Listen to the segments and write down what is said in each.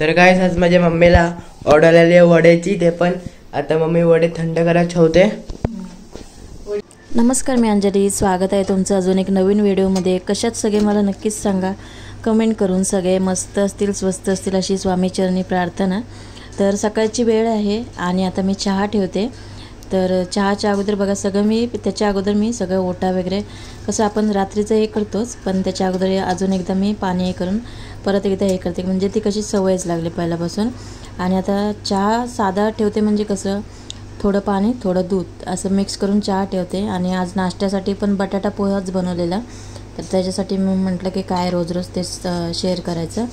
तर काय आज माझ्या मम्मीला ऑर्डर आली आहे वड्याची, ते पण आता मम्मी वडे थंड करायला ठेवते. नमस्कार, मी अंजली. स्वागत आहे तुमचं अजून एक नवीन व्हिडिओमध्ये. कशात सगळे मला नक्कीच सांगा कमेंट करून. सगळे मस्त असतील, स्वस्त असतील अशी स्वामीचरणी प्रार्थना. तर सकाळची वेळ आहे आणि आता मी चहा ठेवते. तर चहाच्या अगोदर बघा सगळं त्याच्या अगोदर मी सगळं ओटा वगैरे कसं आपण रात्रीचं हे करतोच, पण त्याच्या अगोदर अजून एकदा मी पाणी हे करून परत एकदा हे करते, म्हणजे ती कशी सवयच लागली पहिल्यापासून. आणि आता चहा साधा ठेवते, म्हणजे कसं थोडं पाणी थोडं दूध असं मिक्स करून चहा ठेवते. आणि आज नाश्त्यासाठी पण बटाटा पोहाच बनवलेला, तर त्याच्यासाठी मी म्हटलं की काय रोज रोज तेच शेअर करायचं.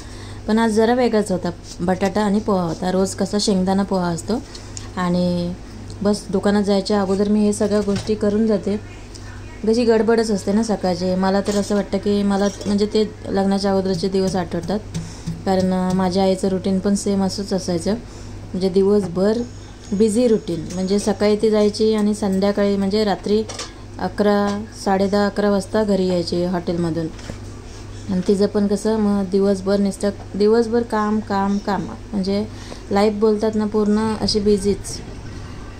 पण आज जरा वेगळाच होता, बटाटा आणि पोहा होता. रोज कसा शेंगदाणा पोहा असतो. आणि बस दुकानात जायच्या अगोदर मी हे सगळ्या गोष्टी करून जाते. कशी गडबडच असते ना सकाळची. मला तर असं वाटतं की मला म्हणजे ते लग्नाच्या अगोदरचे दिवस आठवतात, कारण माझ्या आईचं रुटीन पण सेम असंच असायचं. म्हणजे दिवसभर बिझी रुटीन, म्हणजे सकाळी ती जायची आणि संध्याकाळी म्हणजे रात्री 11, 10:30, 11 वाजता घरी यायची हॉटेलमधून. आणि तिचं पण कसं मग दिवसभर काम काम काम, म्हणजे लाईफ बोलतात ना पूर्ण अशी बिझीच.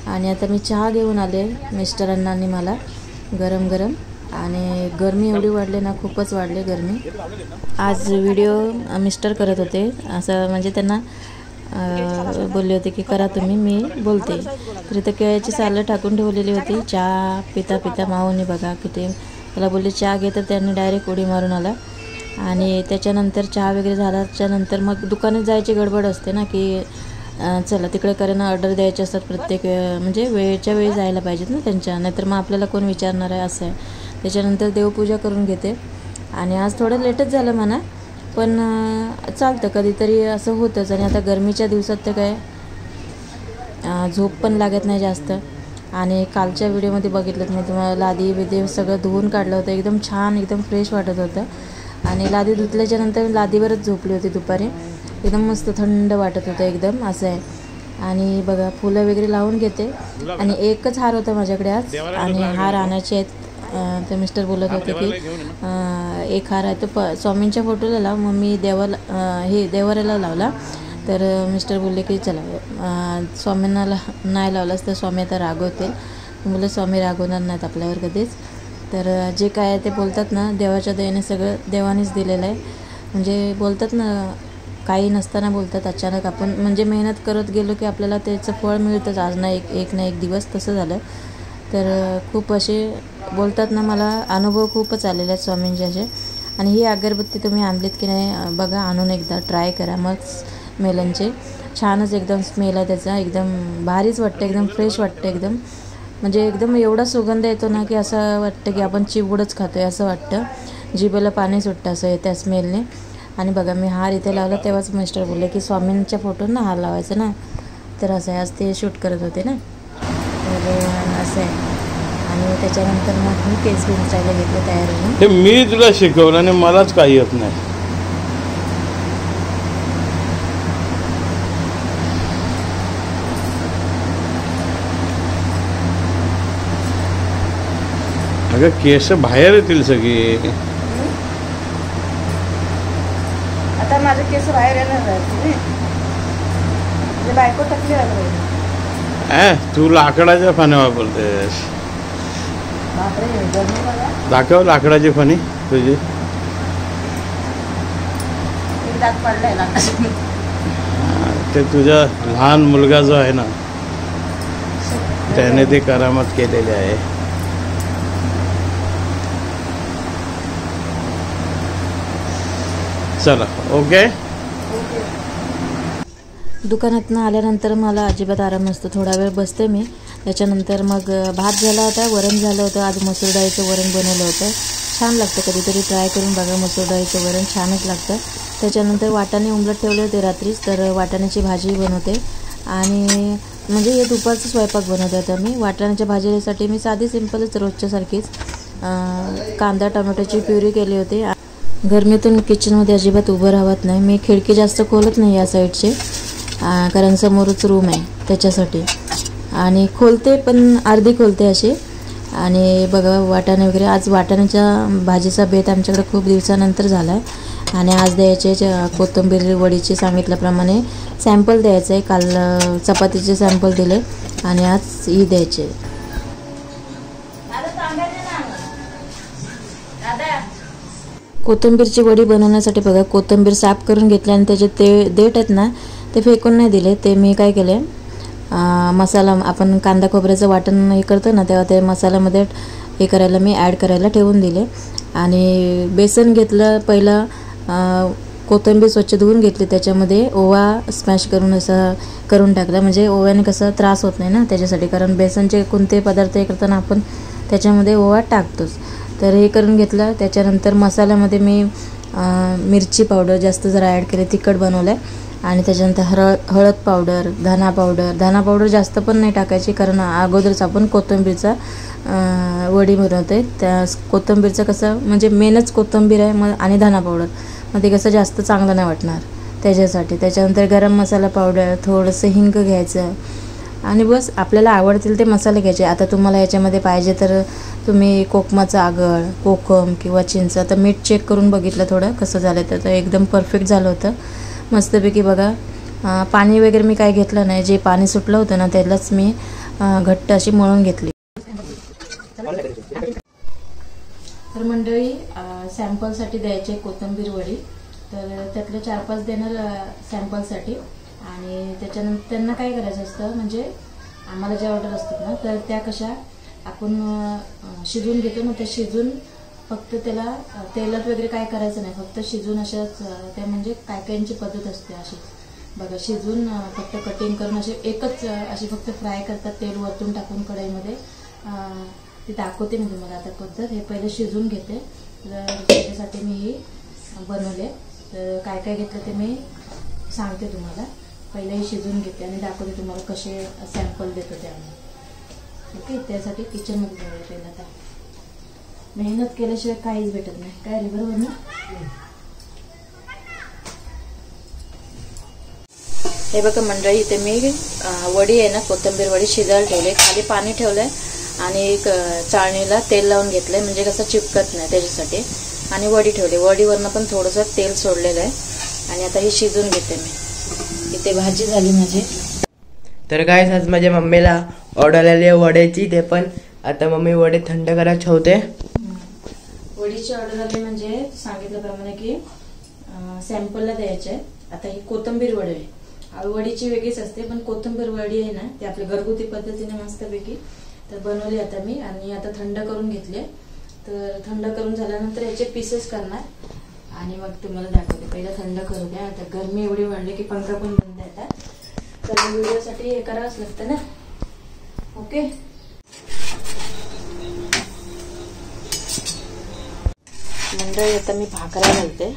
आणि आता मी चहा घेऊन आले मिस्टरांना आणि मला गरम गरम. आणि गरमी एवढी वाढली ना, खूपच वाढली गरमी. आज व्हिडिओ मिस्टर करत होते, असं म्हणजे त्यांना बोलले होते की करा तुम्ही, मी बोलते. तर इथं केळ्याची सालं टाकून ठेवलेली होती. चहा पिता पिता माऊनी बघा किती त्याला बोलले चहा घे, तर त्यांनी डायरेक्ट उडी मारून आला. आणि त्याच्यानंतर चहा वगैरे झाल्याच्यानंतर मग दुकानात जायची गडबड असते ना, की चला तिकडे कारण ऑर्डर द्यायचे असतात प्रत्येक म्हणजे वेळच्या वेळी जायला पाहिजेत ना त्यांच्या, नाहीतर मग आपल्याला कोण विचारणार आहे असं आहे. त्याच्यानंतर देवपूजा करून घेते. आणि आज थोडं लेटच झालं म्हणा, पण चालतं, कधीतरी असं होतंच. आणि आता गरमीच्या दिवसात तर काय झोप पण लागत नाही जास्त. आणि कालच्या व्हिडिओमध्ये बघितलं मी तुम्हाला, लादी बिदी सगळं धुवून काढलं होतं, एकदम छान एकदम फ्रेश वाटत होतं. आणि लादी धुतल्याच्या नंतर लादीवरच झोपली होती दुपारी, एकदम मस्त थंड वाटत होतं एकदम असं आहे. आणि बघा फुलं वगैरे लावून घेते. आणि एकच हार होता माझ्याकडे आज, आणि हार आणायचे आहेत. तर मिस्टर बोलत होते की एक हार आहे तो स्वामींच्या फोटोला लाव. मग मी देवाऱ्याला लावला. तर मिस्टर बोलले की चला स्वामींना नाही लावलास तर स्वामी आता रागवतील. मुलं स्वामी रागवणार नाहीत आपल्यावर कधीच. तर जे काय आहे ते बोलतात ना, देवाच्या दयेने सगळं देवानेच दिलेलं आहे. म्हणजे बोलतात ना, काही नसताना बोलतात अचानक आपण म्हणजे मेहनत करत गेलो की आपल्याला त्याचं फळ मिळतंच आज ना एक ना एक दिवस. तसं झालं. तर खूप असे बोलतात ना, मला अनुभव खूपच आलेले आहेत स्वामींचे असे. आणि ही अगरबत्ती तुम्ही आणलीत की नाही बघा, आणून एकदा ट्राय करा. मग स्मेलनचे छानच एकदम स्मेल आहे त्याचा, एकदम भारीच वाटतं, एकदम फ्रेश वाटतं एकदम. म्हणजे एकदम एवढा सुगंध येतो ना की असं वाटतं की आपण चिवडच खातोय असं वाटतं, जिभेला पाणी सुटतं असं त्या स्मेलने. आणि बघा मी हार इथे लावला तेव्हाच मिस्टर बोलले की स्वामींच्या फोटोंना हार लावायचं ना. तर असं आहे, आज ते शूट करत होते ना, तर असं आहे. आणि त्याच्यानंतर मग मी केस विंचायला घेतलं तयार होऊन. हे मी तुला शिकवलं आणि मलाच काही येत नाही. अगं केस बाहेर येतील सगळे. आता माझे केस बाहेर येणार आहेत, बायको टकली तू लाकडाच्या फण्या वापरतेस. दाखव लाकडाची फणी तुझी. ते तुझा लहान मुलगा जो आहे ना, त्याने ती करामत केलेली आहे. चला ओके. दुकानातनं आल्यानंतर मला अजिबात आराम नसतो, थोडा वेळ बसते मी. त्याच्यानंतर मग भात झाला होता, वरण झालं होतं. आज मसूर डाळीचं वरण बनवलं होतं. छान लागतं, कधीतरी ट्राय करून बघा. मसूर डाळीचं वरण छानच लागतं. त्याच्यानंतर वाटाणे उमलत ठेवले होते रात्रीच, तर वाटाण्याची भाजी बनवते. आणि म्हणजे हे दुपारचं स्वयंपाक बनवते आता मी. वाटाण्याच्या भाजीसाठी मी साधी सिंपलच रोजच्यासारखीच कांदा टोमॅटोची प्युरी केली होती. गरमीतून किचनमध्ये अजिबात उभं राहत नाही मी. खिडकी जास्त खोलत नाही या साईडचे, कारण समोरच रूम आहे त्याच्यासाठी. आणि खोलते पण अर्धी खोलते अशी. आणि बघा वाटाणे वगैरे, आज वाटाण्याच्या भाजीचा बेत आमच्याकडे खूप दिवसानंतर झाला आहे. आणि आज द्यायचे कोथिंबीर वडीचे सांगितल्याप्रमाणे सॅम्पल द्यायचं आहे. काल चपातीचे सॅम्पल दिले आणि आज ही द्यायचे. कोथिंबीरची वडी बनवण्यासाठी बघा कोथिंबीर साफ करून घेतली आणि त्याचे ते देठ आहेत ना ते फेकून नाही दिले. ते मी काय केले मसाला आपण कांदा खोबऱ्याचं वाटण हे करतो ना तेव्हा ते मसाल्यामध्ये हे करायला मी ॲड करायला ठेवून दिले. आणि बेसन घेतलं पहिलं, कोथिंबीर स्वच्छ धुवून घेतली, त्याच्यामध्ये ओवा स्मॅश करून असं करून टाकला म्हणजे ओव्याने कसं त्रास होत नाही ना त्याच्यासाठी. कारण बेसनचे कोणते पदार्थ हे करताना आपण त्याच्यामध्ये ओवा टाकतोच. तर हे करून घेतलं. त्याच्यानंतर मसाल्यामध्ये मी मिरची पावडर जास्त जरा ॲड केले, तिखट बनवलं आहे. आणि त्याच्यानंतर हळद पावडर, धना पावडर जास्त पण नाही टाकायची कारण अगोदरच आपण कोथिंबीरचा वडी बनवते. त्या कोथिंबीरचं कसं म्हणजे मेनच कोथिंबीर आहे मग आणि धना पावडर मग ते कसं जास्त चांगलं नाही वाटणार त्याच्यासाठी. त्याच्यानंतर गरम मसाला पावडर, थोडंसं हिंग घ्यायचं आणि बस आपल्याला आवडतील ते मसाले घ्यायचे. आता तुम्हाला याच्यामध्ये पाहिजे तर तुम्ही कोकमाचं आगळ, कोकम किंवा चिंच. आता मीठ चेक करून बघितलं थोडं कसं झालं तर एकदम परफेक्ट झालं होतं मस्तपैकी. बघा पाणी वगैरे मी काय घेतलं नाही, जे पाणी सुटलं होतं ना त्यालाच मी घट्ट अशी मळून घेतली. तर मंडळी सॅम्पलसाठी द्यायचे कोथिंबीर वडी, तर त्यातले 4-5 देणार सॅम्पलसाठी. आणि त्याच्यानंतर त्यांना काय करायचं असतं म्हणजे आम्हाला ज्या ऑर्डर असतात ना तर त्या कशा आपण शिजवून घेतो ना, ते शिजून फक्त त्याला तेलात वगैरे काय करायचं नाही, फक्त शिजून अशाच त्या म्हणजे काय काहींची पद्धत असते अशी बघा, शिजून फक्त कटिंग करून असे एकच अशी फक्त फ्राय करतात तेल वरतून टाकून कढईमध्ये. ती दाखवते मी तुम्हाला आता पद्धत. हे पहिले शिजून घेते, तर त्याच्यासाठी मी ही बनवले. तर काय काय घेतलं ते मी सांगते तुम्हाला. पहिले हे शिजून घेते आणि दाखवते तुम्हाला कसे सॅम्पल देतो ते आम्ही. ओके, त्यासाठी किचनमध्ये जाऊया पहिला. आता मेहनत केल्याशिवाय काहीच भेटत नाही, काय रे बरोबर ना. हे बघा मंडळी, इथे मी वडी आहे ना कोथिंबीर वडी शिजायला ठेवले. खाली पाणी ठेवलंय आणि चाळणीला तेल लावून घेतलंय म्हणजे कसं चिपकत नाही त्याच्यासाठी. आणि वडी ठेवली, वडीवरनं पण थोडंसं तेल सोडलेलं आहे. आणि आता ही शिजून घेते मी. इथे भाजी झाली माझी. तर काय आज माझ्या मम्मीला ऑर्डर आली वड्याची, ते पण आता मम्मी वडे थंड करायला ठेवते. वडीची ऑर्डर आली म्हणजे सांगितल्याप्रमाणे की सॅम्पलला द्यायचे. आता ही कोथिंबीर वडी आहे, वडीची वेगळीच असते पण कोथिंबीर वडी आहे ना ती आपल्या घरगुती पद्धतीने मस्तपैकी तर बनवली आता मी. आणि आता थंड करून घेतले. तर थंड करून झाल्यानंतर याचे पीसेस करणार आणि मग तुम्हाला दाखवते. पहिला थंड करू द्या. आता गरमी एवढी वाढली की पंखा पण बंद आहे आता, तर व्हिडिओसाठी हे करावंच लागतं ना. ओके, मंडळी आता मी भाकऱ्या घालते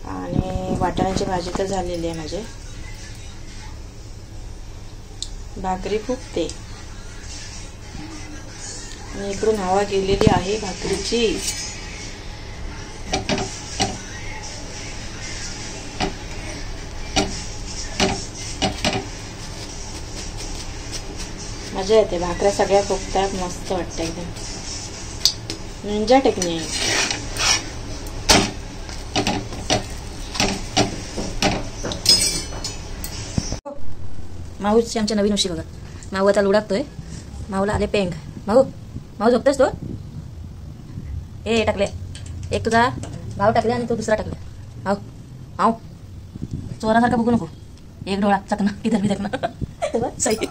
आणि वाटाण्याची भाजी तर झालेली आहे माझी. भाकरी फुगते आणि इकडून हवा गेलेली आहे भाकरीची. मजा येते, भाकऱ्या सगळ्या फुगतात, मस्त वाटतं एकदम. Ninja technique. माऊची आमच्या नवीन उशी बघा. माऊ आता लुडाकतोय. माऊला आले पेंग. माऊ झोपतोस तो? ए टाकले एक तुझा भाऊ टाकले आणि तो दुसरा टाकले. माऊ चोरासारखा बघू नको. एक डोळा चकना इधर भी देखना. सही.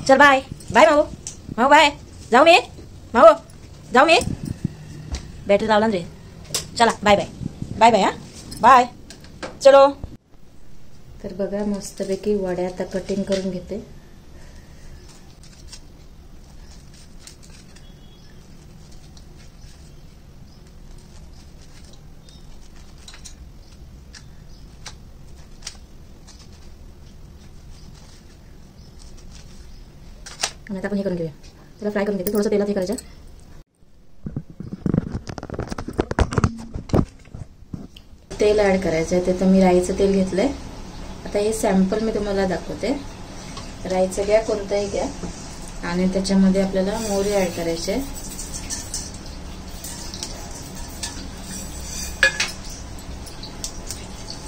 चल बाय बाय माऊ बाय. जाऊ मी बॅटरी लावला रे. चला बाय बाय बाय बाय. हा बाय चलो. तर बघा मस्तपैकी वड्या आता कटिंग करून घेते. आणि आता आपण हे करून घेऊया. त्याला फ्राय करून घेते थोडंसं तेलात हे करायचं. तेल ॲड करायचं आहे. ते तर मी राईचं तेल घेतलंय. आता हे सॅम्पल मी तुम्हाला दाखवते. राईचं घ्या, कोणतंही घ्या. आणि त्याच्यामध्ये आपल्याला मोहरी ॲड करायची आहे.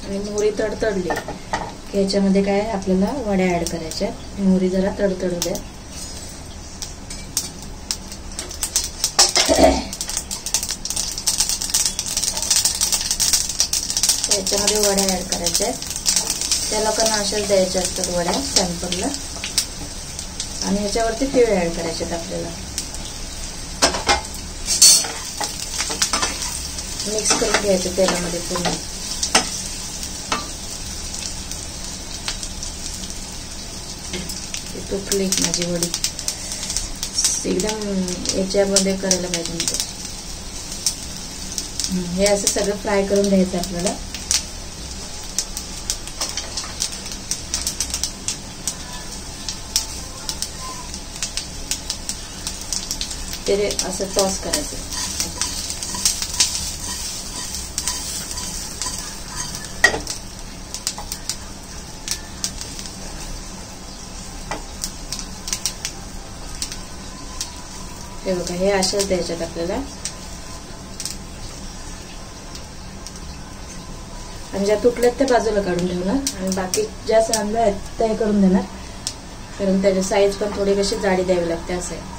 आणि मोहरी तडतडली की ह्याच्यामध्ये काय आपल्याला वड्या ऍड करायच्या. मोहरी जरा तडतडू द्या. ह्याच्यामध्ये वड्या ऍड करायच्या आहेत. त्या लोकांना अशाच द्यायच्या असतात वड्या सॅम्पलला. आणि ह्याच्यावरती तीळ ऍड करायचे आहेत आपल्याला. मिक्स करून घ्यायचं तेलामध्ये पूर्ण. तुटली माझी वडी. एकदम याच्यामध्ये करायला पाहिजे. हे असं सगळं फ्राय करून घ्यायचं आपल्याला. ते असं टॉस करायचं. हे बघा, हे अशाच द्यायच्यात आपल्याला. आणि ज्या तुटल्यात त्या बाजूला काढून ठेवणार आणि बाकी ज्या सांडल्या आहेत त्या हे करून देणार. कारण त्याची साईज पण थोडी कशी जाडी द्यावी लागते असं आहे.